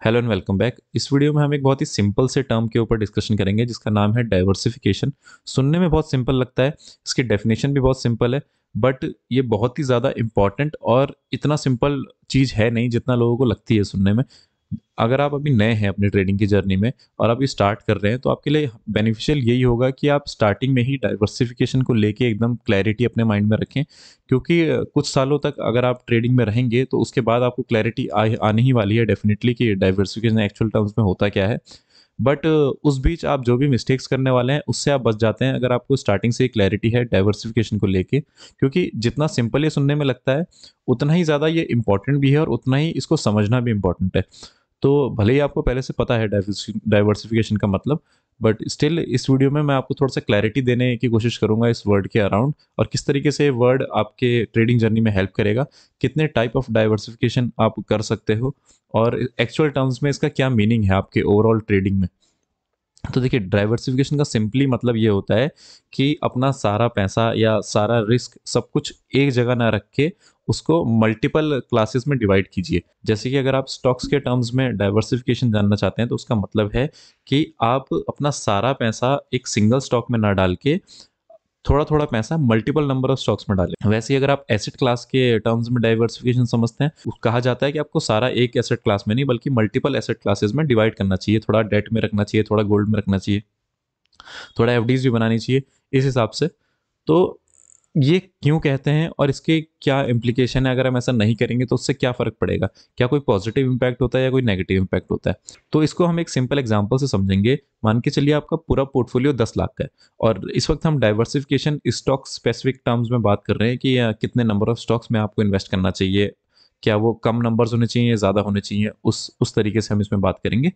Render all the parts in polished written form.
Hello and welcome back. इस video में हम एक बहुत ही सिंपल से टर्म के ऊपर डिस्कशन करेंगे जिसका नाम है डाइवर्सिफिकेशन। सुनने में बहुत सिंपल लगता है, इसकी डेफिनेशन भी बहुत सिंपल है, बट ये बहुत ही ज़्यादा इम्पॉर्टेंट और इतना सिंपल चीज़ है नहीं जितना लोगों को लगती है सुनने में। अगर आप अभी नए हैं अपनी ट्रेडिंग की जर्नी में और आप ये स्टार्ट कर रहे हैं तो आपके लिए बेनिफिशियल यही होगा कि आप स्टार्टिंग में ही डाइवर्सिफिकेशन को लेके एकदम क्लैरिटी अपने माइंड में रखें, क्योंकि कुछ सालों तक अगर आप ट्रेडिंग में रहेंगे तो उसके बाद आपको क्लैरिटी आने ही वाली है डेफिनेटली कि डाइवर्सिफिकेशन एक्चुअल टर्म्स में होता क्या है। बट उस बीच आप जो भी मिस्टेक्स करने वाले हैं उससे आप बच जाते हैं अगर आपको स्टार्टिंग से क्लैरिटी है डाइवर्सिफिकेशन को लेके, क्योंकि जितना सिंपल ये सुनने में लगता है उतना ही ज़्यादा ये इंपॉर्टेंट भी है और उतना ही इसको समझना भी इंपॉर्टेंट है। तो भले ही आपको पहले से पता है डाइवर्सिफिकेशन का मतलब, बट स्टिल इस वीडियो में मैं आपको थोड़ा सा क्लैरिटी देने की कोशिश करूंगा इस वर्ड के अराउंड और किस तरीके से ये वर्ड आपके ट्रेडिंग जर्नी में हेल्प करेगा, कितने टाइप ऑफ डाइवर्सिफिकेशन आप कर सकते हो और एक्चुअल टर्म्स में इसका क्या मीनिंग है आपके ओवरऑल ट्रेडिंग में। तो देखिए, डाइवर्सिफिकेशन का सिंपली मतलब ये होता है कि अपना सारा पैसा या सारा रिस्क सब कुछ एक जगह ना रख के उसको मल्टीपल क्लासेस में डिवाइड कीजिए। जैसे कि अगर आप स्टॉक्स के टर्म्स में डाइवर्सिफिकेशन जानना चाहते हैं तो उसका मतलब है कि आप अपना सारा पैसा एक सिंगल स्टॉक में ना डाल के थोड़ा थोड़ा पैसा मल्टीपल नंबर ऑफ स्टॉक्स में डालें। वैसे ही अगर आप एसेट क्लास के टर्म्स में डाइवर्सिफिकेशन समझते हैं, कहा जाता है कि आपको सारा एक एसेट क्लास में नहीं बल्कि मल्टीपल एसेट क्लासेस में डिवाइड करना चाहिए। थोड़ा डेट में रखना चाहिए, थोड़ा गोल्ड में रखना चाहिए, थोड़ा एफडीज भी बनानी चाहिए इस हिसाब से। तो ये क्यों कहते हैं और इसके क्या इम्प्लीकेशन है, अगर हम ऐसा नहीं करेंगे तो उससे क्या फ़र्क पड़ेगा, क्या कोई पॉजिटिव इम्पैक्ट होता है या कोई नेगेटिव इम्पैक्ट होता है। तो इसको हम एक सिंपल एग्जांपल से समझेंगे। मान के चलिए आपका पूरा पोर्टफोलियो 10 लाख का है और इस वक्त हम डाइवर्सिफिकेशन स्टॉक स्पेसिफिक टर्म्स में बात कर रहे हैं कि कितने नंबर ऑफ स्टॉक्स में आपको इन्वेस्ट करना चाहिए, क्या वो कम नंबर्स होने चाहिए या ज़्यादा होने चाहिए, उस तरीके से हम इसमें बात करेंगे।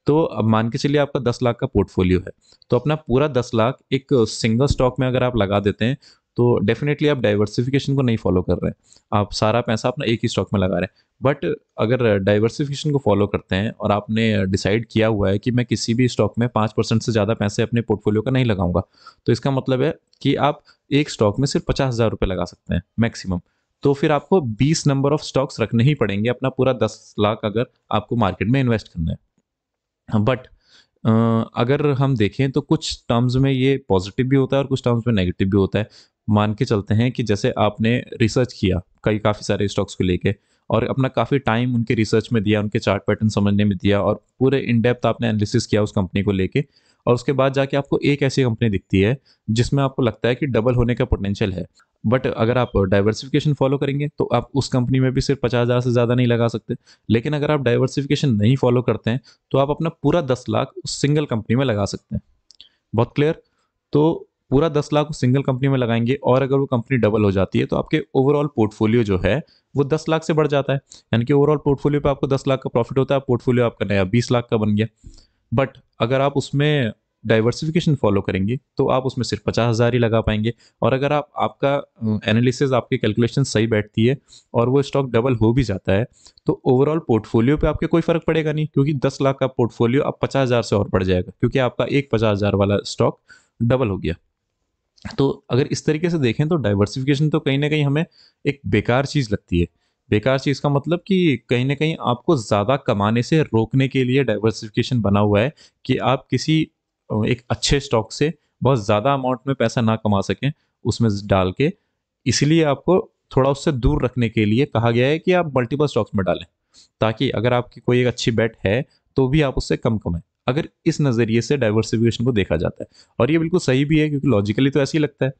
तो अब मान के चलिए आपका 10 लाख का पोर्टफोलियो है, तो अपना पूरा 10 लाख एक सिंगल स्टॉक में अगर आप लगा देते हैं तो डेफिनेटली आप डाइवर्सिफिकेशन को नहीं फॉलो कर रहे हैं, आप सारा पैसा अपना एक ही स्टॉक में लगा रहे हैं। बट अगर डाइवर्सिफिकेशन को फॉलो करते हैं और आपने डिसाइड किया हुआ है कि मैं किसी भी स्टॉक में 5% से ज़्यादा पैसे अपने पोर्टफोलियो का नहीं लगाऊंगा, तो इसका मतलब है कि आप एक स्टॉक में सिर्फ 50,000 रुपये लगा सकते हैं मैक्सिमम। तो फिर आपको 20 नंबर ऑफ स्टॉक्स रखने ही पड़ेंगे अपना पूरा 10 लाख अगर आपको मार्केट में इन्वेस्ट करना है। बट अगर हम देखें तो कुछ टर्म्स में ये पॉजिटिव भी होता है और कुछ टर्म्स में नेगेटिव भी होता है। मान के चलते हैं कि जैसे आपने रिसर्च किया काफ़ी सारे स्टॉक्स को लेके और अपना काफ़ी टाइम उनके रिसर्च में दिया, उनके चार्ट पैटर्न समझने में दिया और पूरे इन डेप्थ आपने एनालिसिस किया उस कंपनी को लेके, और उसके बाद जाके आपको एक ऐसी कंपनी दिखती है जिसमें आपको लगता है कि डबल होने का पोटेंशियल है। बट अगर आप डाइवर्सिफिकेशन फॉलो करेंगे तो आप उस कंपनी में भी सिर्फ 50,000 से ज़्यादा नहीं लगा सकते। लेकिन अगर आप डाइवर्सिफिकेशन नहीं फॉलो करते हैं तो आप अपना पूरा 10 लाख उस सिंगल कंपनी में लगा सकते हैं। बहुत क्लियर। तो पूरा 10 लाख उस सिंगल कंपनी में लगाएंगे और अगर वो कंपनी डबल हो जाती है तो आपके ओवरऑल पोर्टफोलियो जो है वो 10 लाख से बढ़ जाता है। यानी कि ओवरऑल पोर्टफोलियो पे आपको 10 लाख का प्रॉफिट होता है, पोर्टफोलियो आपका नया 20 लाख का बन गया। बट अगर आप उसमें डाइवर्सिफिकेशन फॉलो करेंगे तो आप उसमें सिर्फ 50,000 ही लगा पाएंगे। और अगर आपका एनालिसिस आपकी कैलकुलेशन सही बैठती है और वो स्टॉक डबल हो भी जाता है तो ओवरऑल पोर्टफोलियो पे आपके कोई फर्क पड़ेगा नहीं, क्योंकि 10 लाख का पोर्टफोलियो अब 50,000 से और बढ़ जाएगा क्योंकि आपका एक 50,000 वाला स्टॉक डबल हो गया। तो अगर इस तरीके से देखें तो डाइवर्सिफिकेशन तो कहीं ना कहीं हमें एक बेकार चीज़ लगती है। बेकार चीज़ का मतलब कि कहीं ना कहीं आपको ज़्यादा कमाने से रोकने के लिए डाइवर्सिफिकेशन बना हुआ है कि आप किसी एक अच्छे स्टॉक से बहुत ज़्यादा अमाउंट में पैसा ना कमा सकें उसमें डाल के। इसलिए आपको थोड़ा उससे दूर रखने के लिए कहा गया है कि आप मल्टीपल स्टॉक्स में डालें, ताकि अगर आपकी कोई एक अच्छी बेट है तो भी आप उससे कम कमाएं। अगर इस नज़रिए से डाइवर्सिफिकेशन को देखा जाता है, और ये बिल्कुल सही भी है क्योंकि लॉजिकली तो ऐसे ही लगता है।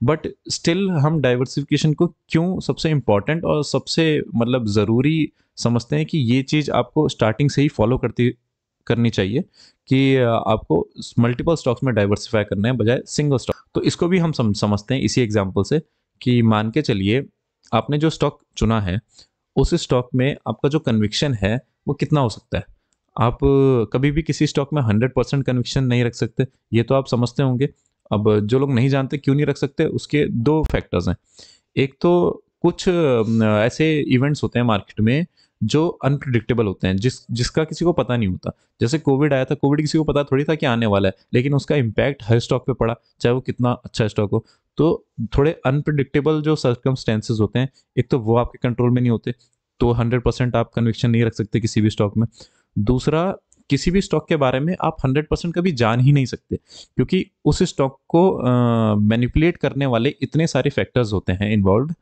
बट स्टिल हम डाइवर्सिफिकेशन को क्यों सबसे इम्पॉर्टेंट और सबसे मतलब ज़रूरी समझते हैं कि ये चीज़ आपको स्टार्टिंग से ही फॉलो करती करनी चाहिए कि आपको मल्टीपल स्टॉक्स में डाइवर्सिफाई करना है बजाय सिंगल स्टॉक। तो इसको भी हम समझते हैं इसी एग्जांपल से कि मान के चलिए आपने जो स्टॉक चुना है उस स्टॉक में आपका जो कन्विक्शन है वो कितना हो सकता है। आप कभी भी किसी स्टॉक में 100% कन्विक्शन नहीं रख सकते, ये तो आप समझते होंगे। अब जो लोग नहीं जानते क्यों नहीं रख सकते, उसके दो फैक्टर्स हैं। एक तो कुछ ऐसे इवेंट्स होते हैं मार्केट में जो अनप्रिडिक्टेबल होते हैं, जिसका किसी को पता नहीं होता। जैसे कोविड आया था, कोविड किसी को पता थोड़ी था कि आने वाला है, लेकिन उसका इम्पैक्ट हर स्टॉक पे पड़ा, चाहे वो कितना अच्छा स्टॉक हो। तो थोड़े अनप्रिडिक्टेबल जो सर्कमस्टेंसेज होते हैं, एक तो वो आपके कंट्रोल में नहीं होते, तो 100% आप कन्विक्शन नहीं रख सकते किसी भी स्टॉक में। दूसरा, किसी भी स्टॉक के बारे में आप 100% कभी जान ही नहीं सकते, क्योंकि उस स्टॉक को मैनिपुलेट करने वाले इतने सारे फैक्टर्स होते हैं इन्वॉल्व,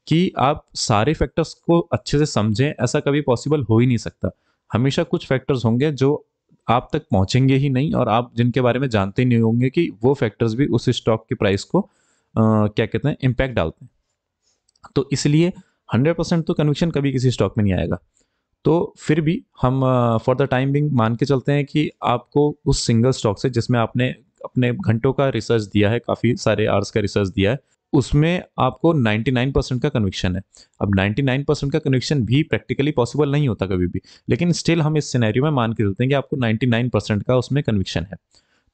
कि आप सारे फैक्टर्स को अच्छे से समझें ऐसा कभी पॉसिबल हो ही नहीं सकता। हमेशा कुछ फैक्टर्स होंगे जो आप तक पहुंचेंगे ही नहीं, और आप जिनके बारे में जानते ही नहीं होंगे कि वो फैक्टर्स भी उस स्टॉक की प्राइस को क्या कहते हैं, इम्पैक्ट डालते हैं। तो इसलिए 100% तो कन्विक्शन कभी किसी स्टॉक में नहीं आएगा। तो फिर भी हम फॉर द टाइम बिंग मान के चलते हैं कि आपको उस सिंगल स्टॉक से, जिसमें आपने अपने घंटों का रिसर्च दिया है, काफ़ी सारे आवर्स का रिसर्च दिया है, उसमें आपको 99% का कन्विक्शन है। अब 99% का कन्विक्शन भी प्रैक्टिकली पॉसिबल नहीं होता कभी भी, लेकिन स्टिल हम इस सिनेरियो में मान के चलते हैं कि आपको 99% का उसमें कन्विक्शन है।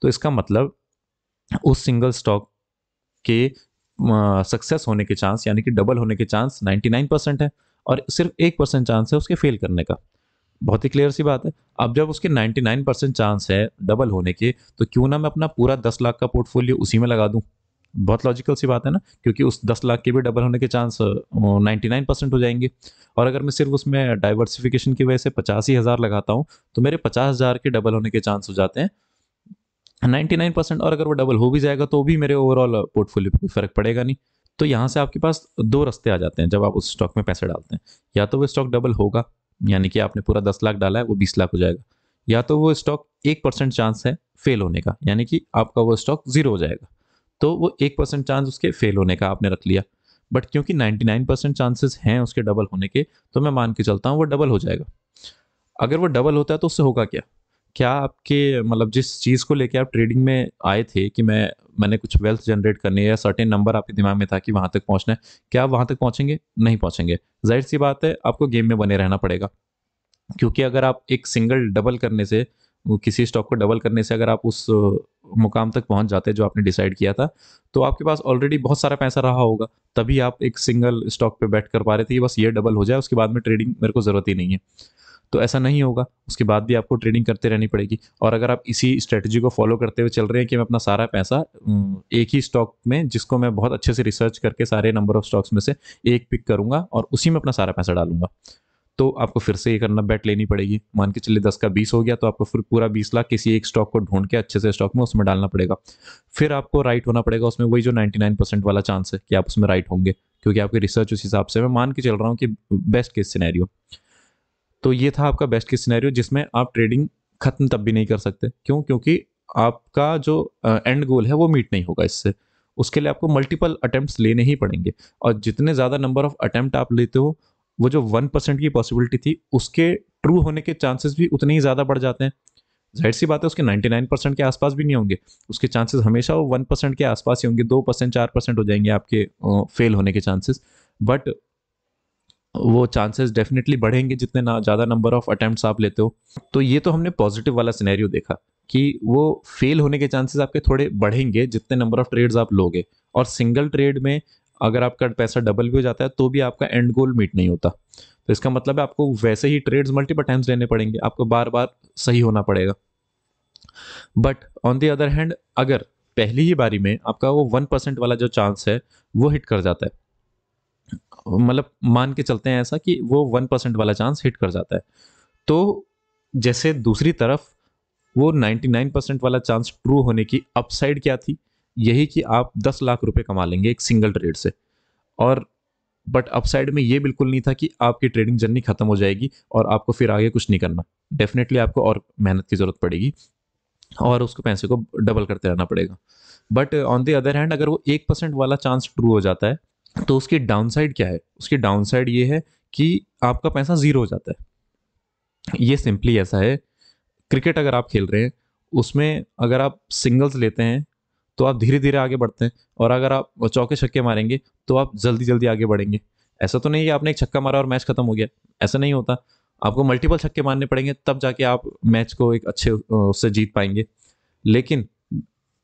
तो इसका मतलब उस सिंगल स्टॉक के सक्सेस होने के चांस, यानी कि डबल होने के चांस 99% है, और सिर्फ 1% चांस है उसके फेल करने का। बहुत ही क्लियर सी बात है। अब जब उसके 99% चांस है डबल होने के, तो क्यों ना मैं अपना पूरा 10 लाख का पोर्टफोलियो उसी में लगा दूं। बहुत लॉजिकल सी बात है ना, क्योंकि उस 10 लाख के भी डबल होने के चांस 99% हो जाएंगे। और अगर मैं सिर्फ उसमें डाइवर्सिफिकेशन की वजह से 85,000 लगाता हूँ, तो मेरे 50,000 के डबल होने के चांस हो जाते हैं 99%। और अगर वो डबल हो भी जाएगा तो भी मेरे ओवरऑल पोर्टफोलियो पे कोई फर्क पड़ेगा नहीं। तो यहाँ से आपके पास दो रास्ते आ जाते हैं जब आप उस स्टॉक में पैसे डालते हैं। या तो वो स्टॉक डबल होगा, यानी कि आपने पूरा 10 लाख डाला है वो 20 लाख हो जाएगा, या तो वो स्टॉक 1% चांस है फेल होने का, यानी कि आपका वो स्टॉक जीरो हो जाएगा। तो वो 1% चांस उसके फेल होने का आपने रख लिया, बट क्योंकि 99% चांसेस हैं उसके डबल होने के, तो मैं मान के चलता हूँ वो डबल हो जाएगा। अगर वो डबल होता है तो उससे होगा क्या? क्या आपके मतलब जिस चीज़ को लेके आप ट्रेडिंग में आए थे कि मैंने कुछ वेल्थ जनरेट करनी है, या सर्टेन नंबर आपके दिमाग में था कि वहाँ तक पहुँचना है, क्या आप वहाँ तक पहुँचेंगे? नहीं पहुँचेंगे। ज़ाहिर-सी बात है आपको गेम में बने रहना पड़ेगा। क्योंकि अगर आप एक सिंगल डबल करने से, वो किसी स्टॉक को डबल करने से अगर आप उस मुकाम तक पहुँच जाते जो आपने डिसाइड किया था, तो आपके पास ऑलरेडी बहुत सारा पैसा रहा होगा। तभी आप एक सिंगल स्टॉक पे बेट कर पा रहे थे कि बस ये डबल हो जाए, उसके बाद में ट्रेडिंग मेरे को ज़रूरत ही नहीं है। तो ऐसा नहीं होगा, उसके बाद भी आपको ट्रेडिंग करते रहनी पड़ेगी। और अगर आप इसी स्ट्रेटजी को फॉलो करते हुए चल रहे हैं कि मैं अपना सारा पैसा एक ही स्टॉक में, जिसको मैं बहुत अच्छे से रिसर्च करके सारे नंबर ऑफ स्टॉक्स में से एक पिक करूंगा और उसी में अपना सारा पैसा डालूंगा, तो आपको फिर से ये करना, बेट लेनी पड़ेगी। मान के चलिए 10 का 20 हो गया, तो आपको फिर पूरा 20 लाख किसी एक स्टॉक को ढूंढ के अच्छे से स्टॉक में उसमें डालना पड़ेगा। फिर आपको राइट होना पड़ेगा उसमें, वही जो 99% वाला चांस है कि आप उसमें राइट होंगे, क्योंकि आपकी रिसर्च उस हिसाब से, मैं मान के चल रहा हूँ कि बेस्ट केस सिनेरियो। तो ये था आपका बेस्ट केस सिनेरियो, जिसमें आप ट्रेडिंग खत्म तब भी नहीं कर सकते। क्यों? क्योंकि आपका जो एंड गोल है वो मीट नहीं होगा इससे। उसके लिए आपको मल्टीपल अटेम्प्ट्स लेने ही पड़ेंगे, और जितने ज़्यादा नंबर ऑफ अटेम्प्ट आप लेते हो, वो जो 1% की पॉसिबिलिटी थी उसके ट्रू होने के चांसेस भी उतने ही ज़्यादा बढ़ जाते हैं। जाहिर सी बात है उसके 99% के आसपास भी नहीं होंगे, उसके चांसेस हमेशा वो 1% के आसपास ही होंगे। 2% 4% हो जाएंगे आपके फेल होने के चांसेस, बट वो चांसेस डेफिनेटली बढ़ेंगे जितने ना ज़्यादा नंबर ऑफ अटेम्प्ट्स आप लेते हो। तो ये तो हमने पॉजिटिव वाला सिनेरियो देखा कि वो फेल होने के चांसेस आपके थोड़े बढ़ेंगे जितने नंबर ऑफ ट्रेड्स आप लोगे। और सिंगल ट्रेड में अगर आपका पैसा डबल भी हो जाता है तो भी आपका एंड गोल मीट नहीं होता। तो इसका मतलब है आपको वैसे ही ट्रेड्स मल्टीपल टाइम्स लेने पड़ेंगे, आपको बार बार सही होना पड़ेगा। But on the other hand, अगर पहली ही बारी में आपका वो 1% वाला जो चांस है वो हिट कर जाता है, मतलब मान के चलते हैं ऐसा कि वो 1% वाला चांस हिट कर जाता है, तो जैसे दूसरी तरफ वो 99% वाला चांस ट्रू होने की अपसाइड क्या थी? यही कि आप 10 लाख रुपए कमा लेंगे एक सिंगल ट्रेड से। और बट अपसाइड में ये बिल्कुल नहीं था कि आपकी ट्रेडिंग जर्नी खत्म हो जाएगी और आपको फिर आगे कुछ नहीं करना। डेफिनेटली आपको और मेहनत की जरूरत पड़ेगी और उसको पैसे को डबल करते रहना पड़ेगा। But on the other hand, अगर वो 1% वाला चांस ट्रू हो जाता है, तो उसकी डाउनसाइड क्या है? उसकी डाउनसाइड ये है कि आपका पैसा जीरो हो जाता है। ये सिंपली ऐसा है, क्रिकेट अगर आप खेल रहे हैं, उसमें अगर आप सिंगल्स लेते हैं तो आप धीरे धीरे आगे बढ़ते हैं, और अगर आप चौके छक्के मारेंगे तो आप जल्दी जल्दी आगे बढ़ेंगे। ऐसा तो नहीं कि आपने एक छक्का मारा और मैच खत्म हो गया, ऐसा नहीं होता। आपको मल्टीपल छक्के मारने पड़ेंगे तब जाके आप मैच को एक अच्छे उससे जीत पाएंगे। लेकिन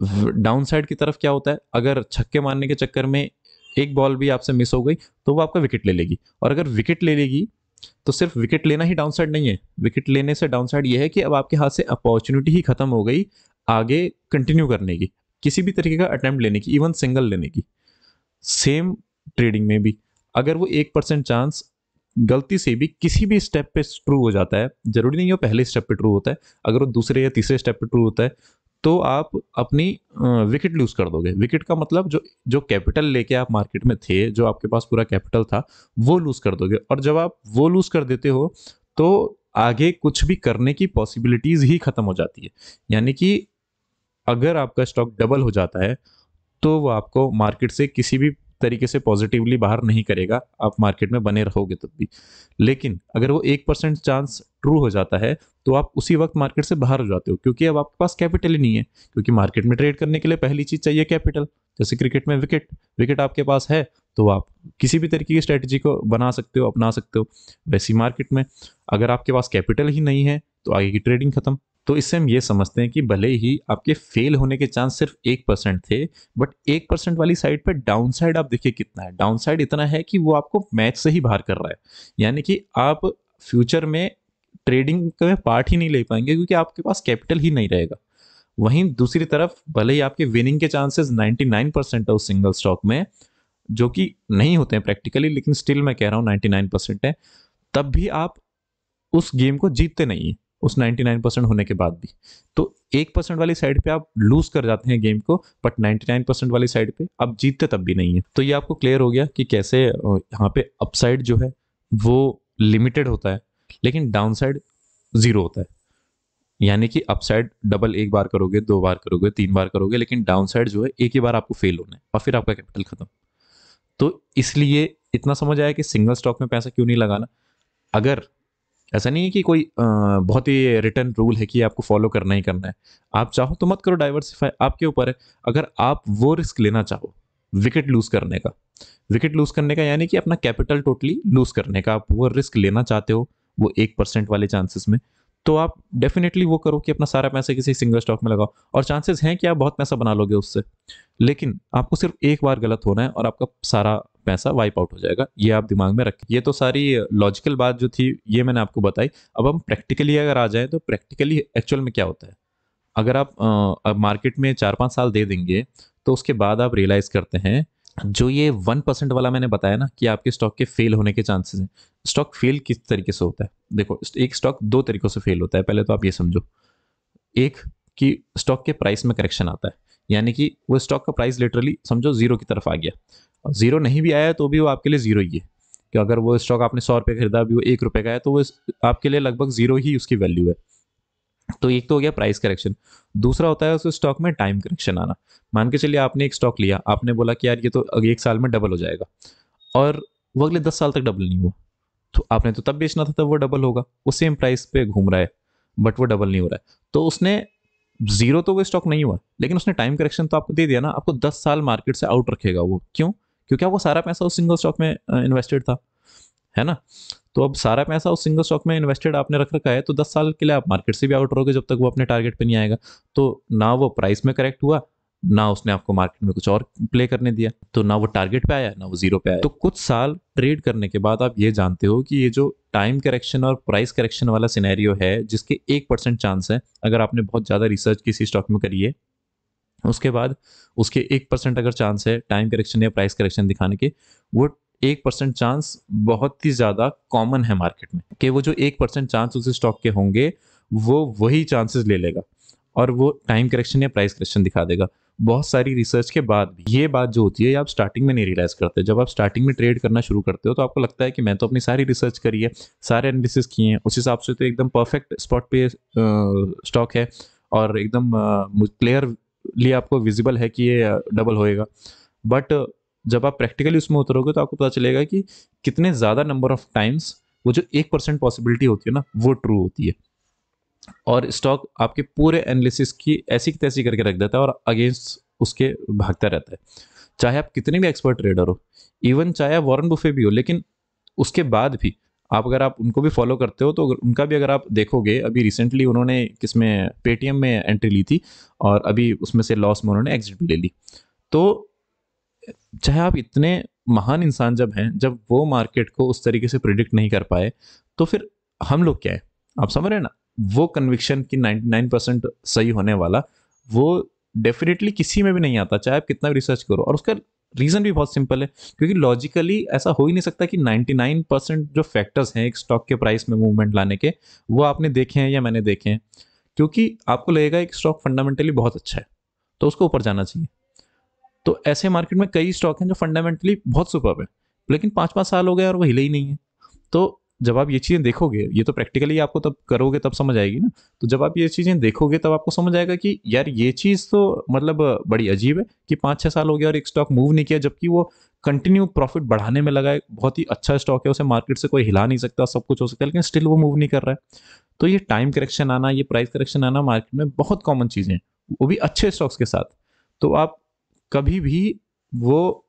डाउन साइड की तरफ क्या होता है, अगर छक्के मारने के चक्कर में एक बॉल भी आपसे मिस हो गई तो वो आपका विकेट ले लेगी। और अगर विकेट ले लेगी तो सिर्फ विकेट लेना ही डाउनसाइड नहीं है। विकेट लेने से डाउनसाइड ये है कि अब आपके हाथ से अपॉर्चुनिटी ही खत्म हो गई आगे कंटिन्यू करने की, किसी भी तरीके का अटेम्प्ट लेने की, इवन सिंगल लेने की। सेम ट्रेडिंग में भी अगर वो 1% चांस गलती से भी किसी भी स्टेप पे ट्रू हो जाता है, जरूरी नहीं है वो पहले स्टेप पे ट्रू होता है, अगर वो दूसरे या तीसरे स्टेप पे ट्रू होता है तो आप अपनी विकेट लूज कर दोगे। विकेट का मतलब जो जो कैपिटल लेके आप मार्केट में थे, जो आपके पास पूरा कैपिटल था, वो लूज कर दोगे। और जब आप वो लूज कर देते हो तो आगे कुछ भी करने की पॉसिबिलिटीज ही खत्म हो जाती है। यानी कि अगर आपका स्टॉक डबल हो जाता है तो वो आपको मार्केट से किसी भी तरीके से पॉजिटिवली बाहर नहीं करेगा, आप मार्केट में बने रहोगे तब भी। लेकिन अगर वो 1% चांस ट्रू हो जाता है तो आप उसी वक्त मार्केट से बाहर हो जाते हो, क्योंकि अब आपके पास कैपिटल ही नहीं है। क्योंकि मार्केट में ट्रेड करने के लिए पहली चीज चाहिए कैपिटल। जैसे क्रिकेट में विकेट, विकेट आपके पास है तो आप किसी भी तरीके की स्ट्रेटजी को बना सकते हो, अपना सकते हो। वैसी मार्केट में अगर आपके पास कैपिटल ही नहीं है तो आगे की ट्रेडिंग खत्म। तो इससे हम ये समझते हैं कि भले ही आपके फेल होने के चांस सिर्फ 1% थे, बट 1% वाली साइड पे डाउन साइड आप देखिए कितना है। डाउन साइड इतना है कि वो आपको मैच से ही बाहर कर रहा है। यानी कि आप फ्यूचर में ट्रेडिंग में पार्ट ही नहीं ले पाएंगे क्योंकि आपके पास कैपिटल ही नहीं रहेगा। वहीं दूसरी तरफ भले ही आपके विनिंग के चांसेस 99% है उस सिंगल स्टॉक में, जो कि नहीं होते हैं प्रैक्टिकली, लेकिन स्टिल मैं कह रहा हूँ 99% है, तब भी आप उस गेम को जीतते नहीं है उस 99% होने के बाद भी। तो 1% वाली साइड पे आप लूज कर जाते हैं गेम को, बट 99% वाली साइड पे आप जीतते तब भी नहीं है। तो ये आपको क्लियर हो गया कि कैसे यहाँ पे अपसाइड जो है वो लिमिटेड होता है, लेकिन डाउन साइड जीरो होता है। यानी कि अपसाइड डबल एक बार करोगे, दो बार करोगे, तीन बार करोगे, लेकिन डाउन साइड जो है एक ही बार आपको फेल होना है और फिर आपका कैपिटल खत्म। तो इसलिए इतना समझ आया कि सिंगल स्टॉक में पैसा क्यों नहीं लगाना। अगर ऐसा नहीं है कि कोई बहुत ही रिटर्न रूल है कि आपको फॉलो करना ही करना है, आप चाहो तो मत करो, डाइवर्सिफाई आपके ऊपर है। अगर आप वो रिस्क लेना चाहो विकेट लूज करने का, विकेट लूज करने का यानी कि अपना कैपिटल टोटली लूज करने का, आप वो रिस्क लेना चाहते हो वो 1% वाले चांसेस में, तो आप डेफिनेटली वो करो कि अपना सारा पैसा किसी सिंगल स्टॉक में लगाओ। और चांसेस हैं कि आप बहुत पैसा बना लोगे उससे, लेकिन आपको सिर्फ एक बार गलत होना है और आपका सारा पैसा वाइप आउट हो जाएगा। ये आप दिमाग में रखें। ये तो सारी लॉजिकल बात जो थी ये मैंने आपको बताई। अब हम प्रैक्टिकली अगर आ जाए तो प्रैक्टिकली एक्चुअल में क्या होता है। अगर आप अब मार्केट में 4-5 साल दे देंगे तो उसके बाद आप रियलाइज करते हैं जो ये 1% वाला मैंने बताया ना कि आपके स्टॉक के फेल होने के चांसेस हैं। स्टॉक फेल किस तरीके से होता है, देखो एक स्टॉक दो तरीकों से फेल होता है। पहले तो आप ये समझो, एक कि स्टॉक के प्राइस में करेक्शन आता है, यानी कि वो स्टॉक का प्राइस लिटरली समझो जीरो की तरफ आ गया। जीरो नहीं भी आया तो भी वो आपके लिए जीरो ही है, कि अगर वो स्टॉक आपने 100 रुपये खरीदा अभी वो 1 रुपये का है तो वो आपके लिए लगभग जीरो ही उसकी वैल्यू है। तो एक तो हो गया प्राइस करेक्शन। दूसरा होता है उस स्टॉक में टाइम करेक्शन आना। मान के चलिए आपने एक स्टॉक लिया, आपने बोला कि यार ये तो अगले 1 साल में डबल हो जाएगा, और वो अगले 10 साल तक डबल नहीं हुआ। तो आपने तो तब बेचना था तब वो डबल होगा, वो सेम प्राइस पे घूम रहा है बट वो डबल नहीं हो रहा है। तो उसने जीरो तो वो स्टॉक नहीं हुआ, लेकिन उसने टाइम करेक्शन तो आपको दे दिया ना, आपको 10 साल मार्केट से आउट रखेगा वो। क्यों? क्योंकि आपको सारा पैसा उस सिंगल स्टॉक में इन्वेस्टेड था, है ना। तो अब सारा पैसा उस सिंगल स्टॉक में इन्वेस्टेड आपने रख रखा है, तो 10 साल के लिए आप मार्केट से भी आउट रहोगे जब तक वो अपने टारगेट पे नहीं आएगा। तो ना वो प्राइस में करेक्ट हुआ, ना उसने आपको मार्केट में कुछ और प्ले करने दिया, तो ना वो टारगेट पे आया ना वो जीरो पे आया। तो कुछ साल ट्रेड करने के बाद आप ये जानते हो कि ये जो टाइम करेक्शन और प्राइस करेक्शन वाला सिनेरियो है जिसके 1% चांस है, अगर आपने बहुत ज़्यादा रिसर्च किसी स्टॉक में करी है, उसके बाद उसके 1% अगर चांस है टाइम करेक्शन या प्राइस करेक्शन दिखाने के, वो 1% चांस बहुत ही ज़्यादा कॉमन है मार्केट में, कि वो जो 1% चांस उस स्टॉक के होंगे वो वही चांसेस ले लेगा और वो टाइम करेक्शन या प्राइस करेक्शन दिखा देगा बहुत सारी रिसर्च के बाद भी। ये बात जो होती है ये आप स्टार्टिंग में नहीं रियलाइज करते। जब आप स्टार्टिंग में ट्रेड करना शुरू करते हो तो आपको लगता है कि मैं तो अपनी सारी रिसर्च करी है, सारे एनालिसिस किए हैं, उस हिसाब से तो एकदम परफेक्ट स्पॉट पे स्टॉक है और एकदम क्लियरली आपको विजिबल है कि ये डबल होएगा। बट जब आप प्रैक्टिकली उसमें उतरोगे तो आपको पता चलेगा कि कितने ज़्यादा नंबर ऑफ टाइम्स वो जो 1% पॉसिबिलिटी होती है ना वो ट्रू होती है, और स्टॉक आपके पूरे एनालिसिस की ऐसी की तैसी करके रख देता है और अगेंस्ट उसके भागता रहता है। चाहे आप कितने भी एक्सपर्ट ट्रेडर हो, इवन चाहे आप वॉरेन बुफे भी हो, लेकिन उसके बाद भी आप अगर आप उनको भी फॉलो करते हो तो उनका भी अगर आप देखोगे, अभी रिसेंटली उन्होंने किसमें पेटीएम में एंट्री ली थी और अभी उसमें से लॉस में उन्होंने एग्जिट भी ले ली। तो चाहे आप इतने महान इंसान जब हैं, जब वो मार्केट को उस तरीके से प्रिडिक्ट नहीं कर पाए, तो फिर हम लोग क्या है, आप समझ रहे हैं ना। वो कन्विक्शन की 99% सही होने वाला वो डेफिनेटली किसी में भी नहीं आता, चाहे आप कितना भी रिसर्च करो। और उसका रीज़न भी बहुत सिंपल है, क्योंकि लॉजिकली ऐसा हो ही नहीं सकता कि 99% जो फैक्टर्स हैं एक स्टॉक के प्राइस में मूवमेंट लाने के, वो आपने देखे हैं या मैंने देखे हैं। क्योंकि आपको लगेगा एक स्टॉक फंडामेंटली बहुत अच्छा है, तो उसको ऊपर जाना चाहिए। तो ऐसे मार्केट में कई स्टॉक हैं जो फंडामेंटली बहुत सुपर्ब है, लेकिन 5-5 साल हो गए और वो हिले ही नहीं है। तो जब आप ये चीज़ें देखोगे, ये तो प्रैक्टिकली आपको तब करोगे तब समझ आएगी ना। तो जब आप ये चीज़ें देखोगे तब आपको समझ आएगा कि यार ये चीज़ तो मतलब बड़ी अजीब है कि 5-6 साल हो गया और एक स्टॉक मूव नहीं किया, जबकि वो कंटिन्यू प्रॉफिट बढ़ाने में लगा है, बहुत ही अच्छा स्टॉक है, उसे मार्केट से कोई हिला नहीं सकता, सब कुछ हो सकता है, लेकिन स्टिल वो मूव नहीं कर रहा है। तो ये टाइम करेक्शन आना, ये प्राइस करेक्शन आना मार्केट में बहुत कॉमन चीज़ें हैं, वो भी अच्छे स्टॉक्स के साथ। तो आप कभी भी वो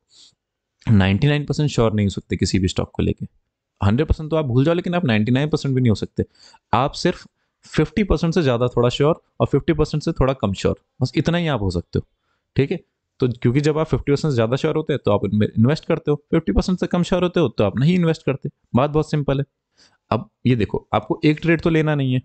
99% श्योर नहीं हो सकते किसी भी स्टॉक को लेके। 100% तो आप भूल जाओ, लेकिन आप 99% भी नहीं हो सकते। आप सिर्फ 50% से ज़्यादा थोड़ा श्योर और 50% से थोड़ा कम श्योर, बस इतना ही आप हो सकते हो। ठीक है? तो क्योंकि जब आप 50% से ज़्यादा श्योर होते हैं तो आप इनमें इन्वेस्ट करते हो, 50% से कम श्योर होते हो तो आप नहीं इन्वेस्ट करते। बात बहुत सिंपल है। अब ये देखो, आपको एक ट्रेड तो लेना नहीं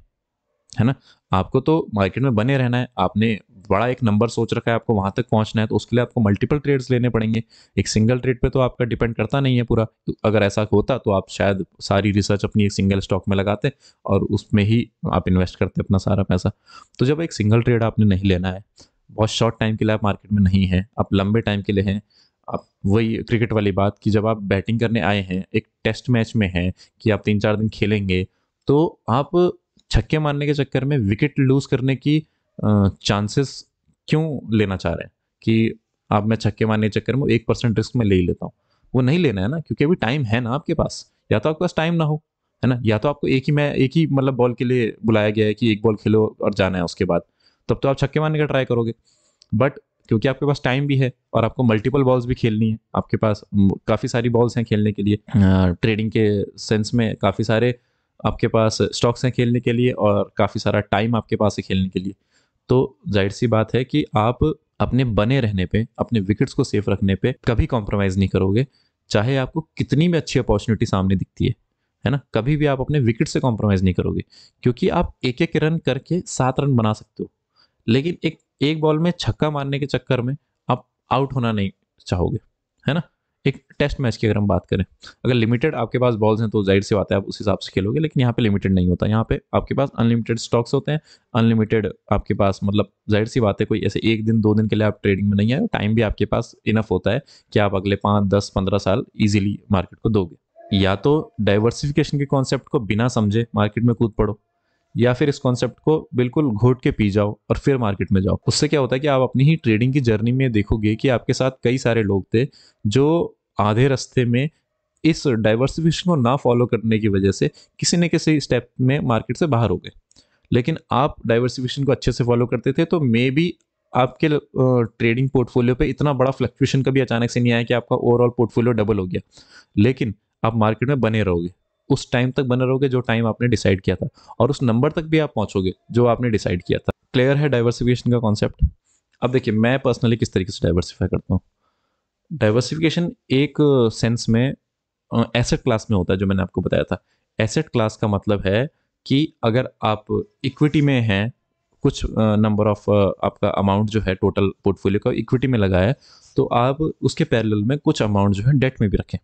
है ना? आपको तो मार्केट में बने रहना है। आपने बड़ा एक नंबर सोच रखा है, आपको वहां तक पहुंचना है, तो उसके लिए आपको मल्टीपल ट्रेड्स लेने पड़ेंगे। एक सिंगल ट्रेड पे तो आपका डिपेंड करता नहीं है पूरा। तो अगर ऐसा होता तो आप शायद सारी रिसर्च अपनी एक सिंगल स्टॉक में लगाते और उसमें ही आप इन्वेस्ट करते अपना सारा पैसा। तो जब एक सिंगल ट्रेड आपने नहीं लेना है, बहुत शॉर्ट टाइम के लिए आप मार्केट में नहीं है, आप लंबे टाइम के लिए हैं, आप वही क्रिकेट वाली बात कि जब आप बैटिंग करने आए हैं, एक टेस्ट मैच में हैं कि आप 3-4 दिन खेलेंगे, तो आप छक्के मारने के चक्कर में विकेट लूज करने की चांसेस क्यों लेना चाह रहे हैं कि आप मैं छक्के मारने के चक्कर में 1% रिस्क में ले ही लेता हूँ। वो नहीं लेना है ना, क्योंकि अभी टाइम है ना आपके पास। या तो आपके पास टाइम ना हो, है ना, या तो आपको एक ही मतलब बॉल के लिए बुलाया गया है कि एक बॉल खेलो और जाना है उसके बाद, तब तो आप छक्के मारने का ट्राई करोगे। बट क्योंकि आपके पास टाइम भी है और आपको मल्टीपल बॉल्स भी खेलनी है, आपके पास काफ़ी सारी बॉल्स हैं खेलने के लिए, ट्रेडिंग के सेंस में काफ़ी सारे आपके पास स्टॉक्स हैं खेलने के लिए और काफ़ी सारा टाइम आपके पास है खेलने के लिए। तो जाहिर सी बात है कि आप अपने बने रहने पे, अपने विकेट्स को सेफ रखने पे कभी कॉम्प्रोमाइज़ नहीं करोगे, चाहे आपको कितनी भी अच्छी अपॉर्चुनिटी सामने दिखती है ना? कभी भी आप अपने विकेट से कॉम्प्रोमाइज़ नहीं करोगे, क्योंकि आप एक-एक रन करके 7 रन बना सकते हो। लेकिन एक एक बॉल में छक्का मारने के चक्कर में आप आउट होना नहीं चाहोगे, है ना? एक टेस्ट मैच की अगर हम बात करें, अगर लिमिटेड आपके पास बॉल्स हैं तो ज़ाहिर सी बात है आप उस हिसाब से खेलोगे, लेकिन यहाँ पे लिमिटेड नहीं होता। यहाँ पे आपके पास अनलिमिटेड स्टॉक्स होते हैं, अनलिमिटेड आपके पास मतलब ज़ाहिर सी बात है कोई ऐसे 1 दिन 2 दिन के लिए आप ट्रेडिंग में नहीं आए हो, टाइम भी आपके पास इनफ होता है कि आप अगले 5, 10, 15 साल ईज़िली मार्केट को दोगे। या तो डाइवर्सिफिकेशन के कॉन्सेप्ट को बिना समझे मार्केट में कूद पड़ो, या फिर इस कॉन्सेप्ट को बिल्कुल घोट के पी जाओ और फिर मार्केट में जाओ। उससे क्या होता है कि आप अपनी ही ट्रेडिंग की जर्नी में देखोगे कि आपके साथ कई सारे लोग थे जो आधे रास्ते में इस डाइवर्सिफिकेशन को ना फॉलो करने की वजह से किसी न किसी स्टेप में मार्केट से बाहर हो गए। लेकिन आप डाइवर्सिफिकेशन को अच्छे से फॉलो करते थे, तो मे बी आपके ट्रेडिंग पोर्टफोलियो पे इतना बड़ा फ्लक्चुएशन कभी अचानक से नहीं आया कि आपका ओवरऑल पोर्टफोलियो डबल हो गया। लेकिन आप मार्केट में बने रहोगे, उस टाइम तक बने रहोगे जो टाइम आपने डिसाइड किया था, और उस नंबर तक भी आप पहुंचोगे जो आपने डिसाइड किया था। क्लियर है डाइवर्सिफिकेशन का कॉन्सेप्ट? अब देखिए मैं पर्सनली किस तरीके से डाइवर्सिफाई करता हूँ। डाइवर्सिफिकेशन एक सेंस में एसेट क्लास में होता है, जो मैंने आपको बताया था। एसेट क्लास का मतलब है कि अगर आप इक्विटी में हैं, कुछ नंबर ऑफ आपका अमाउंट जो है टोटल पोर्टफोलियो का इक्विटी में लगा है, तो आप उसके पैरेलल में कुछ अमाउंट जो है डेट में भी रखें,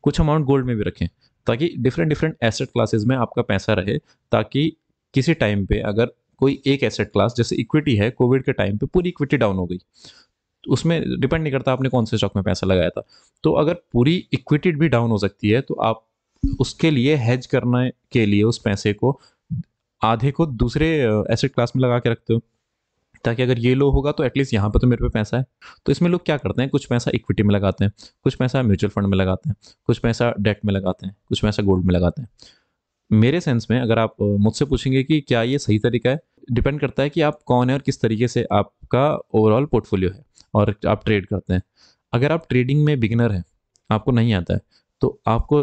कुछ अमाउंट गोल्ड में भी रखें, ताकि डिफरेंट डिफरेंट एसेट क्लासेस में आपका पैसा रहे, ताकि किसी टाइम पे अगर कोई एक एसेट क्लास जैसे इक्विटी है, कोविड के टाइम पे पूरी इक्विटी डाउन हो गई, तो उसमें डिपेंड नहीं करता आपने कौन से स्टॉक में पैसा लगाया था, तो अगर पूरी इक्विटी भी डाउन हो सकती है तो आप उसके लिए हेज करने के लिए उस पैसे को आधे को दूसरे एसेट क्लास में लगा के रखते हो, ताकि अगर ये लो होगा तो एटलीस्ट यहाँ पे तो मेरे पे पैसा है। तो इसमें लोग क्या करते हैं, कुछ पैसा इक्विटी में लगाते हैं, कुछ पैसा म्यूचुअल फंड में लगाते हैं, कुछ पैसा डेट में लगाते हैं, कुछ पैसा गोल्ड में लगाते हैं। मेरे सेंस में अगर आप मुझसे पूछेंगे कि क्या ये सही तरीका है, डिपेंड करता है कि आप कौन है और किस तरीके से आपका ओवरऑल पोर्टफोलियो है और आप ट्रेड करते हैं। अगर आप ट्रेडिंग में बिगिनर हैं, आपको नहीं आता है, तो आपको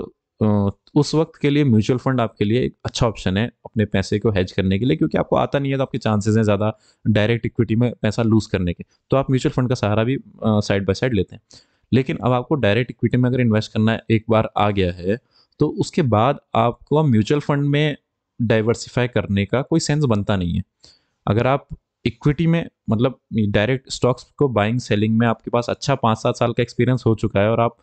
उस वक्त के लिए म्यूचुअल फंड आपके लिए एक अच्छा ऑप्शन है अपने पैसे को हेज करने के लिए, क्योंकि आपको आता नहीं है तो आपके चांसेस हैं ज़्यादा डायरेक्ट इक्विटी में पैसा लूज करने के, तो आप म्यूचुअल फंड का सहारा भी साइड बाय साइड लेते हैं। लेकिन अब आपको डायरेक्ट इक्विटी में अगर इन्वेस्ट करना एक बार आ गया है, तो उसके बाद आपको म्यूचुअल फंड में डाइवर्सिफाई करने का कोई सेंस बनता नहीं है। अगर आप इक्विटी में मतलब डायरेक्ट स्टॉक्स को बाइंग सेलिंग में आपके पास अच्छा 5-7 साल का एक्सपीरियंस हो चुका है और आप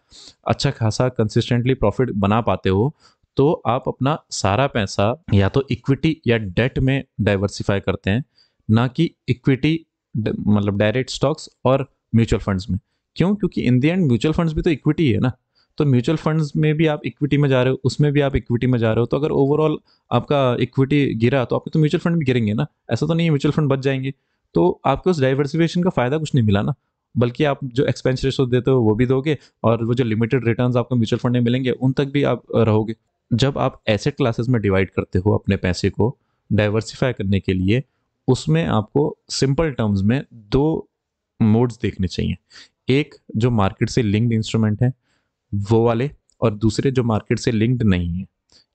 अच्छा खासा कंसिस्टेंटली प्रॉफिट बना पाते हो, तो आप अपना सारा पैसा या तो इक्विटी या डेट में डाइवर्सिफाई करते हैं, ना कि इक्विटी मतलब डायरेक्ट स्टॉक्स और म्यूचुअल फंड्स में। क्यों? क्योंकि in the end mutual funds भी तो इक्विटी है ना। तो म्यूचुअल फंड्स में भी आप इक्विटी में जा रहे हो, उसमें भी आप इक्विटी में जा रहे हो, तो अगर ओवरऑल आपका इक्विटी गिरा तो आपके तो म्यूचुअल फंड भी गिरेंगे ना। ऐसा तो नहीं है म्यूचुअल फंड बच जाएंगे। तो आपको उस डाइवर्सिफिकेशन का फायदा कुछ नहीं मिला ना, बल्कि आप जो एक्सपेंस रेशो देते हो वो भी दोगे, और वो जो लिमिटेड रिटर्न्स आपको म्यूचुअल फंड में मिलेंगे उन तक भी आप रहोगे। जब आप एसेट क्लासेस में डिवाइड करते हो अपने पैसे को डाइवर्सिफाई करने के लिए, उसमें आपको सिंपल टर्म्स में दो मोड्स देखने चाहिए। एक जो मार्केट से लिंक्ड इंस्ट्रूमेंट है वो वाले, और दूसरे जो मार्केट से लिंक्ड नहीं है,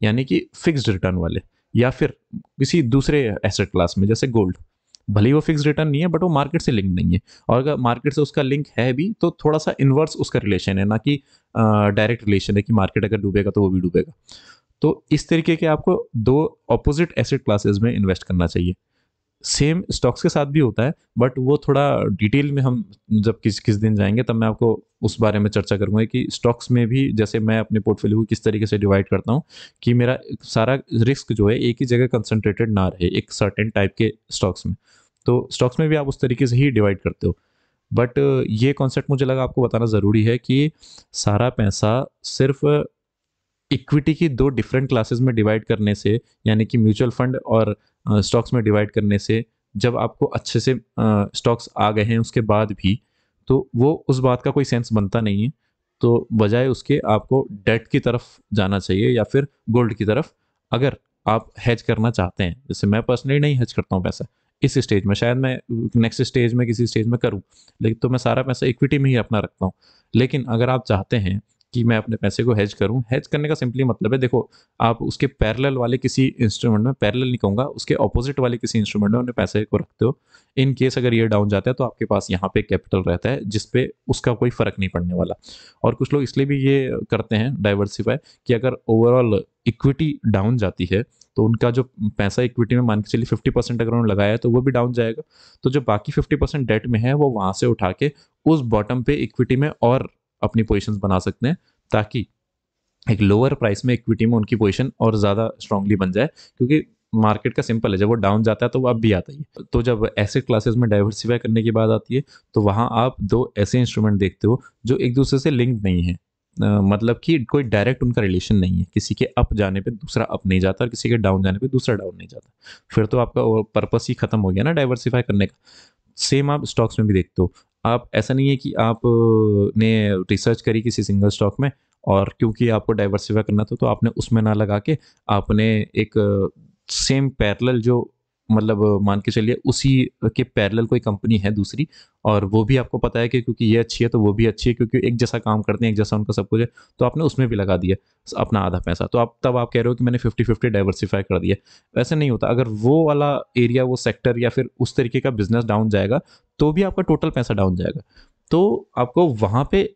यानी कि फिक्स्ड रिटर्न वाले, या फिर किसी दूसरे एसेट क्लास में जैसे गोल्ड। भले ही वो फिक्स रिटर्न नहीं है बट वो मार्केट से लिंक नहीं है, और अगर मार्केट से उसका लिंक है भी तो थोड़ा सा इन्वर्स उसका रिलेशन है, ना कि डायरेक्ट रिलेशन है कि मार्केट अगर डूबेगा तो वो भी डूबेगा। तो इस तरीके के आपको दो ऑपोजिट एसेट क्लासेस में इन्वेस्ट करना चाहिए। सेम स्टॉक्स के साथ भी होता है, बट वो थोड़ा डिटेल में हम जब किस किस दिन जाएंगे तब मैं आपको उस बारे में चर्चा करूंगा कि स्टॉक्स में भी जैसे मैं अपने पोर्टफोलियो को किस तरीके से डिवाइड करता हूँ कि मेरा सारा रिस्क जो है एक ही जगह कंसंट्रेटेड ना रहे एक सर्टेन टाइप के स्टॉक्स में। तो स्टॉक्स में भी आप उस तरीके से ही डिवाइड करते हो। बट ये कॉन्सेप्ट मुझे लगा आपको बताना ज़रूरी है कि सारा पैसा सिर्फ इक्विटी की दो डिफरेंट क्लासेस में डिवाइड करने से, यानी कि म्यूचुअल फंड और स्टॉक्स में डिवाइड करने से, जब आपको अच्छे से स्टॉक्स आ गए हैं उसके बाद भी, तो वो उस बात का कोई सेंस बनता नहीं है। तो बजाय उसके आपको डेट की तरफ जाना चाहिए या फिर गोल्ड की तरफ, अगर आप हेज करना चाहते हैं। जैसे मैं पर्सनली नहीं हेज करता हूँ पैसा इस स्टेज में, शायद मैं नेक्स्ट स्टेज में किसी स्टेज में करूँ, लेकिन तो मैं सारा पैसा इक्विटी में ही अपना रखता हूँ। लेकिन अगर आप चाहते हैं कि मैं अपने पैसे को हेज करूं, हेज करने का सिंपली मतलब है, देखो आप उसके पैरेलल वाले किसी इंस्ट्रूमेंट में, पैरेलल नहीं कहूंगा, उसके ऑपोजिट वाले किसी इंस्ट्रूमेंट में अपने पैसे को रखते हो। इन केस अगर ये डाउन जाता है तो आपके पास यहाँ पे कैपिटल रहता है जिसपे उसका कोई फर्क नहीं पड़ने वाला। और कुछ लोग इसलिए भी ये करते हैं डाइवर्सिफाई कि अगर ओवरऑल इक्विटी डाउन जाती है तो उनका जो पैसा इक्विटी में मान के चलिए 50% अगर उन्होंने लगाया है तो वो भी डाउन जाएगा। तो जो बाकी 50% डेट में है वो वहां से उठा के उस बॉटम पे इक्विटी में और अपनी पोजीशंस बना सकते हैं, ताकि एक लोअर प्राइस में इक्विटी में उनकी पोजीशन और ज़्यादा स्ट्रांगली बन जाए। क्योंकि मार्केट का सिंपल है, जब वो डाउन जाता है तो वो अब भी आता ही है। तो जब एसेट क्लासेस में डाइवर्सिफाई करने की बात आती है तो वहाँ आप दो ऐसे इंस्ट्रूमेंट देखते हो जो एक दूसरे से लिंक नहीं है। मतलब कि कोई डायरेक्ट उनका रिलेशन नहीं है, किसी के अप जाने पे दूसरा अप नहीं जाता और किसी के डाउन जाने पे दूसरा डाउन नहीं जाता। फिर तो आपका पर्पस ही खत्म हो गया ना डाइवर्सिफाई करने का। सेम आप स्टॉक्स में भी देखते हो। आप ऐसा नहीं है कि आप ने रिसर्च करी किसी सिंगल स्टॉक में, और क्योंकि आपको डाइवर्सिफाई करना था तो आपने उसमें ना लगा के आपने एक सेम पैरेलल जो मतलब मान के चलिए उसी के पैरेलल कोई कंपनी है दूसरी, और वो भी आपको पता है कि क्योंकि ये अच्छी है तो वो भी अच्छी है, क्योंकि एक जैसा काम करते हैं, एक जैसा उनका सब कुछ है, तो आपने उसमें भी लगा दिया अपना आधा पैसा। तो आप तब आप कह रहे हो कि मैंने 50-50 डाइवर्सिफाई कर दिया। वैसे नहीं होता। अगर वो वाला एरिया, वो सेक्टर या फिर उस तरीके का बिजनेस डाउन जाएगा तो भी आपका टोटल पैसा डाउन जाएगा। तो आपको वहां पे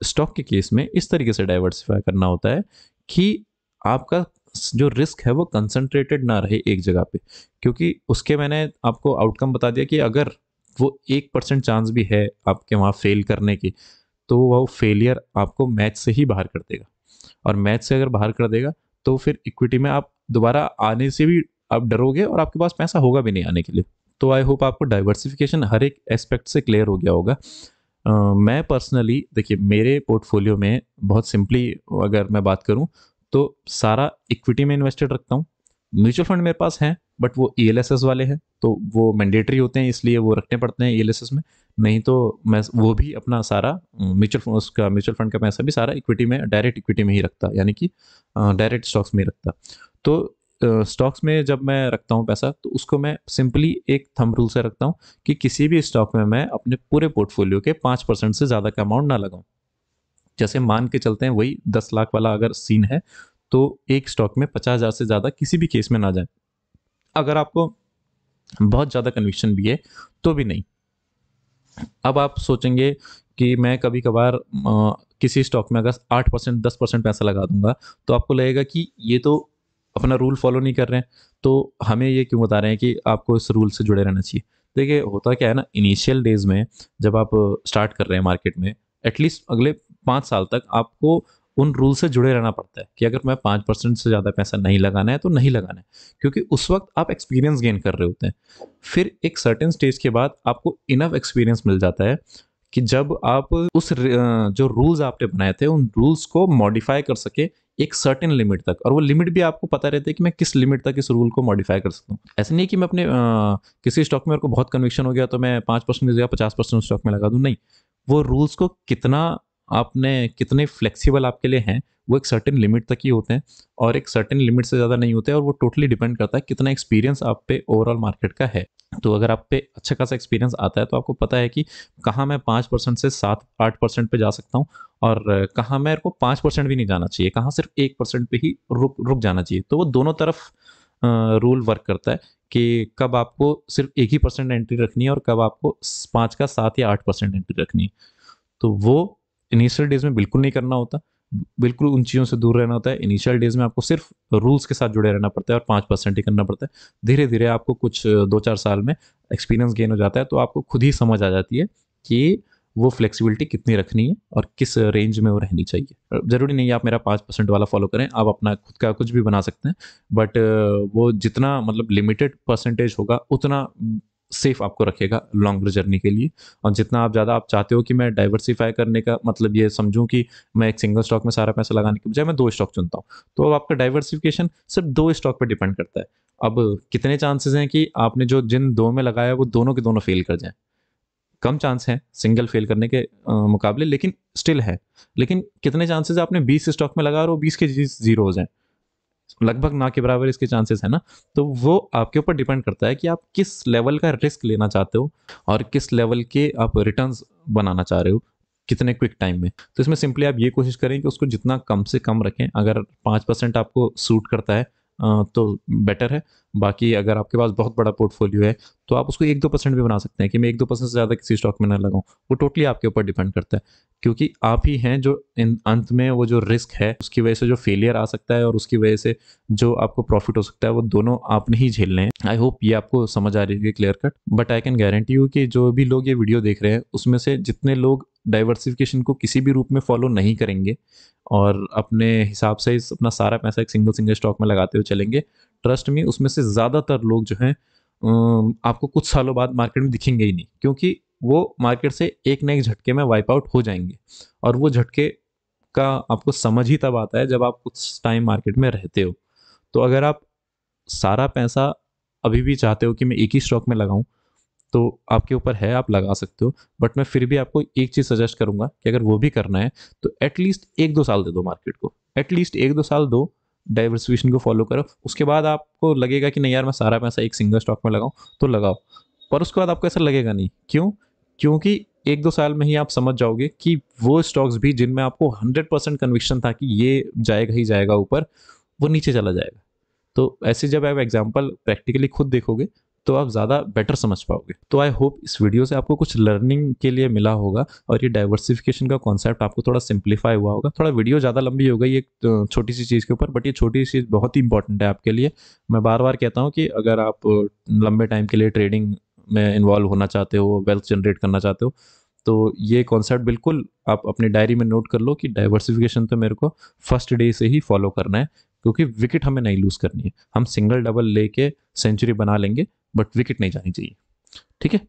स्टॉक के केस में इस तरीके से डाइवर्सिफाई करना होता है कि आपका जो रिस्क है वो कंसंट्रेटेड ना रहे एक जगह पे। क्योंकि उसके मैंने आपको आउटकम बता दिया कि अगर वो 1% चांस भी है आपके वहाँ फेल करने की, तो वो फेलियर आपको मैच से ही बाहर कर देगा। और मैच से अगर बाहर कर देगा तो फिर इक्विटी में आप दोबारा आने से भी आप डरोगे और आपके पास पैसा होगा भी नहीं आने के लिए। तो आई होप आपको डाइवर्सिफिकेशन हर एक एस्पेक्ट से क्लियर हो गया होगा। मैं पर्सनली देखिए मेरे पोर्टफोलियो में बहुत सिंपली अगर मैं बात करूं तो सारा इक्विटी में इन्वेस्टेड रखता हूं। म्यूचुअल फंड मेरे पास हैं बट वो ईएलएसएस वाले हैं, तो वो मैंडेटरी होते हैं इसलिए वो रखने पड़ते हैं ईएलएसएस में। नहीं तो मैं वो भी अपना सारा म्यूचुअल फंड का पैसा भी सारा इक्विटी में, डायरेक्ट इक्विटी में ही रखता, यानी कि डायरेक्ट स्टॉक्स में ही रखता। तो स्टॉक्स में जब मैं रखता हूँ पैसा तो उसको मैं सिंपली एक थंब रूल से रखता हूँ कि किसी भी स्टॉक में मैं अपने पूरे पोर्टफोलियो के 5% से ज़्यादा का अमाउंट ना लगाऊं। जैसे मान के चलते हैं वही 10 लाख वाला अगर सीन है, तो एक स्टॉक में 50,000 से ज़्यादा किसी भी केस में ना जाए। अगर आपको बहुत ज़्यादा कन्विक्शन भी है तो भी नहीं। अब आप सोचेंगे कि मैं कभी कभार किसी स्टॉक में अगर 8% 10% पैसा लगा दूंगा तो आपको लगेगा कि ये तो अपना रूल फॉलो नहीं कर रहे हैं, तो हमें ये क्यों बता रहे हैं कि आपको इस रूल से जुड़े रहना चाहिए। देखिए होता क्या है ना, इनिशियल डेज में जब आप स्टार्ट कर रहे हैं मार्केट में, एटलीस्ट अगले 5 साल तक आपको उन रूल से जुड़े रहना पड़ता है कि अगर मैं 5% से ज़्यादा पैसा नहीं लगाना है तो नहीं लगाना है, क्योंकि उस वक्त आप एक्सपीरियंस गेन कर रहे होते हैं। फिर एक सर्टेन स्टेज के बाद आपको इनफ एक्सपीरियंस मिल जाता है कि जब आप जो रूल्स आपने बनाए थे उन रूल्स को मॉडिफाई कर सके एक सर्टेन लिमिट तक, और वो लिमिट भी आपको पता रहता है कि मैं किस लिमिट तक इस रूल को मॉडिफाई कर सकता हूँ। ऐसा नहीं है कि मैं अपने किसी स्टॉक में मेरे को बहुत कन्विक्शन हो गया तो मैं 5% की जगह 50% स्टॉक में लगा दूँ, नहीं। वो रूल्स को कितना आपने कितने फ्लेक्सिबल आपके लिए हैं वो एक सर्टेन लिमिट तक ही होते हैं, और एक सर्टेन लिमिट से ज़्यादा नहीं होते, और वो टोटली डिपेंड करता है कितना एक्सपीरियंस आप पे ओवरऑल मार्केट का है। तो अगर आप पे अच्छा खासा एक्सपीरियंस आता है तो आपको पता है कि कहाँ मैं 5% से 7-8% पे जा सकता हूँ, और कहाँ मेरे को 5% भी नहीं जाना चाहिए, कहाँ सिर्फ 1% पे ही रुक रुक जाना चाहिए। तो वो दोनों तरफ रूल वर्क करता है कि कब आपको सिर्फ 1 ही % एंट्री रखनी है और कब आपको 5 का 7 या 8% एंट्री रखनी है। तो वो इनिशियल डेज में बिल्कुल नहीं करना होता, बिल्कुल उन चीज़ों से दूर रहना होता है। इनिशियल डेज में आपको सिर्फ रूल्स के साथ जुड़े रहना पड़ता है और 5% ही करना पड़ता है। धीरे धीरे आपको कुछ 2-4 साल में एक्सपीरियंस गेन हो जाता है, तो आपको खुद ही समझ आ जाती है कि वो फ्लेक्सिबिलिटी कितनी रखनी है और किस रेंज में वो रहनी चाहिए। ज़रूरी नहीं है आप मेरा 5% वाला फॉलो करें, आप अपना खुद का कुछ भी बना सकते हैं, बट वो जितना मतलब लिमिटेड परसेंटेज होगा उतना सेफ आपको रखेगा लॉन्ग जर्नी के लिए। और जितना आप ज़्यादा आप चाहते हो कि मैं डाइवर्सिफाई करने का मतलब ये समझूं कि मैं एक सिंगल स्टॉक में सारा पैसा लगाने के बजाय मैं 2 स्टॉक चुनता हूँ, तो अब आपका डाइवर्सिफिकेशन सिर्फ 2 स्टॉक पर डिपेंड करता है। अब कितने चांसेस हैं कि आपने जो जिन 2 में लगाया वो दोनों के दोनों फेल कर जाएं? कम चांस है सिंगल फेल करने के मुकाबले, लेकिन स्टिल है। लेकिन कितने चांसेस है आपने 20 स्टॉक में लगा और वो 20 के 20 जीरो हो जाए? लगभग ना के बराबर इसके चांसेस है ना। तो वो आपके ऊपर डिपेंड करता है कि आप किस लेवल का रिस्क लेना चाहते हो और किस लेवल के आप रिटर्न्स बनाना चाह रहे हो कितने क्विक टाइम में। तो इसमें सिंपली आप ये कोशिश करें कि उसको जितना कम से कम रखें। अगर 5% आपको सूट करता है तो बेटर है। बाकी अगर आपके पास बहुत बड़ा पोर्टफोलियो है तो आप उसको 1-2% भी बना सकते हैं कि मैं 1-2% से ज़्यादा किसी स्टॉक में ना लगाऊं। वो टोटली आपके ऊपर डिपेंड करता है, क्योंकि आप ही हैं जो इन अंत में वो जो रिस्क है उसकी वजह से जो फेलियर आ सकता है और उसकी वजह से जो आपको प्रॉफिट हो सकता है वो दोनों आपने ही झेलने हैं। आई होप ये आपको समझ आ रही है clear cut. But I can guarantee you कि जो भी लोग ये वीडियो देख रहे हैं उसमें से जितने लोग डाइवर्सिफिकेशन को किसी भी रूप में फॉलो नहीं करेंगे और अपने हिसाब से अपना सारा पैसा एक सिंगल सिंगल स्टॉक में लगाते हुए चलेंगे, ट्रस्ट मी उसमें से ज़्यादातर लोग जो हैं आपको कुछ सालों बाद मार्केट में दिखेंगे ही नहीं, क्योंकि वो मार्केट से एक न एक झटके में वाइप आउट हो जाएंगे। और वो झटके का आपको समझ ही तब आता है जब आप कुछ टाइम मार्केट में रहते हो। तो अगर आप सारा पैसा अभी भी चाहते हो कि मैं एक ही स्टॉक में लगाऊं, तो आपके ऊपर है, आप लगा सकते हो। बट मैं फिर भी आपको एक चीज़ सजेस्ट करूंगा कि अगर वो भी करना है तो एटलीस्ट 1-2 साल दे दो मार्केट को, एटलीस्ट 1-2 साल दो, डाइवर्सिफिकेशन को फॉलो करो। उसके बाद आपको लगेगा कि नहीं यार मैं सारा पैसा एक सिंगल स्टॉक में लगाऊं, तो लगाओ। पर उसके बाद आपको ऐसा लगेगा नहीं, क्यों? क्योंकि 1-2 साल में ही आप समझ जाओगे कि वो स्टॉक्स भी जिनमें आपको 100% कन्विक्शन था कि ये जाएगा ही जाएगा ऊपर, वो नीचे चला जाएगा। तो ऐसे जब आप एग्जाम्पल प्रैक्टिकली खुद देखोगे तो आप ज़्यादा बेटर समझ पाओगे। तो आई होप इस वीडियो से आपको कुछ लर्निंग के लिए मिला होगा और ये डाइवर्सिफिकेशन का कॉन्सेप्ट आपको थोड़ा सिंप्लीफाई हुआ होगा। थोड़ा वीडियो ज़्यादा लंबी हो गई एक छोटी सी चीज़ के ऊपर, बट ये छोटी सी चीज़ बहुत ही इंपॉर्टेंट है आपके लिए। मैं बार बार कहता हूँ कि अगर आप लंबे टाइम के लिए ट्रेडिंग में इन्वॉल्व होना चाहते हो, वेल्थ जनरेट करना चाहते हो, तो ये कॉन्सेप्ट बिल्कुल आप अपनी डायरी में नोट कर लो कि डाइवर्सिफिकेशन तो मेरे को फर्स्ट डे से ही फॉलो करना है, क्योंकि विकेट हमें नहीं लूज करनी है। हम सिंगल डबल लेके सेंचुरी बना लेंगे, बट विकेट नहीं जानी चाहिए। ठीक है,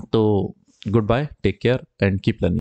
तो goodbye, take care and keep learning.